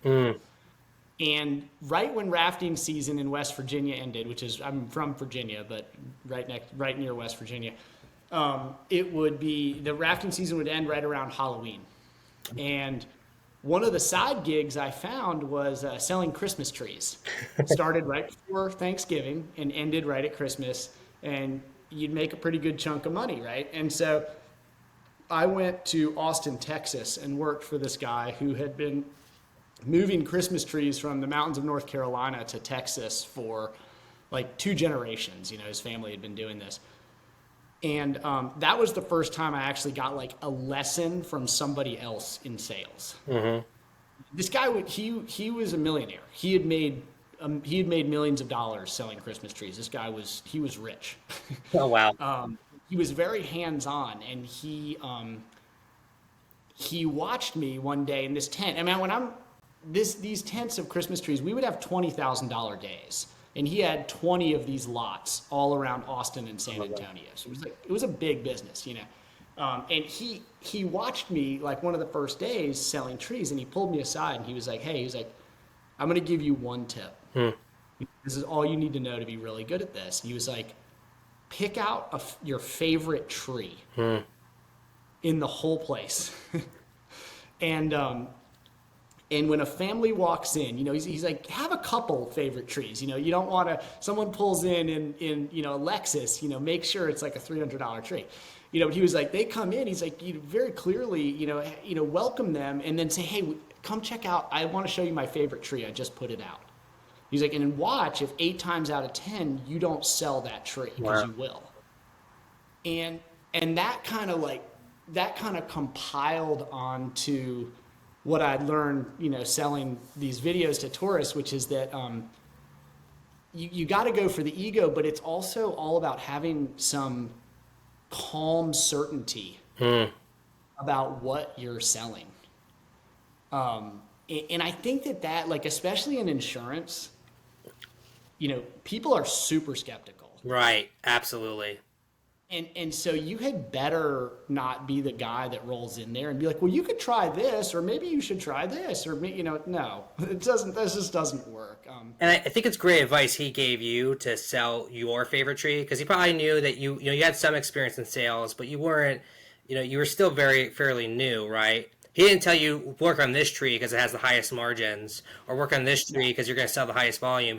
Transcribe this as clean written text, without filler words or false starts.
Mm. And right when rafting season in West Virginia ended, which is I'm from Virginia, but right near West Virginia, it would be the rafting season would end right around Halloween. And one of the side gigs I found was selling Christmas trees. Started right before Thanksgiving and ended right at Christmas, and you'd make a pretty good chunk of money, right? And so I went to Austin, Texas, and worked for this guy who had been moving Christmas trees from the mountains of North Carolina to Texas for like 2 generations. You know, his family had been doing this. And that was the first time I actually got like a lesson from somebody else in sales. Mm-hmm. This guy, he was a millionaire. He had made millions of dollars selling Christmas trees. This guy was rich. Oh, wow. He was very hands on, and he watched me one day in this tent. I mean, when I'm these tents of Christmas trees, we would have $20,000 days, and he had 20 of these lots all around Austin and San Antonio. So it was a big business, you know. And he watched me like one of the first days selling trees, and he pulled me aside and he was like, "Hey," he was like, "I'm going to give you one tip. Hmm. This is all you need to know to be really good at this." And he was like, "Pick out your favorite tree Hmm. in the whole place." and and when a family walks in, you know, he's like, have a couple favorite trees. You know, you don't want to, someone pulls in, you know, a Lexus, you know, make sure it's like a $300 tree. You know, but he was like, they come in, he's like, you very clearly, welcome them and then say, hey, come check out, I want to show you my favorite tree. I just put it out. He's like, and then watch if 8 times out of 10, you don't sell that tree, because Wow. you will. And, and that kind of compiled onto what I'd learned, you know, selling these videos to tourists, which is that you got to go for the ego, but it's also all about having some calm certainty Hmm. about what you're selling. And I think that like, especially in insurance, you know, people are super skeptical. Right. Absolutely. And so you had better not be the guy that rolls in there and be like, well, you could try this, or maybe you should try this, or you know, no, it doesn't. This just doesn't work. And I think it's great advice he gave you to sell your favorite tree, because he probably knew that you had some experience in sales, but you weren't, you were still very fairly new, right? He didn't tell you work on this tree because it has the highest margins, or work on this No, tree because you're going to sell the highest volume.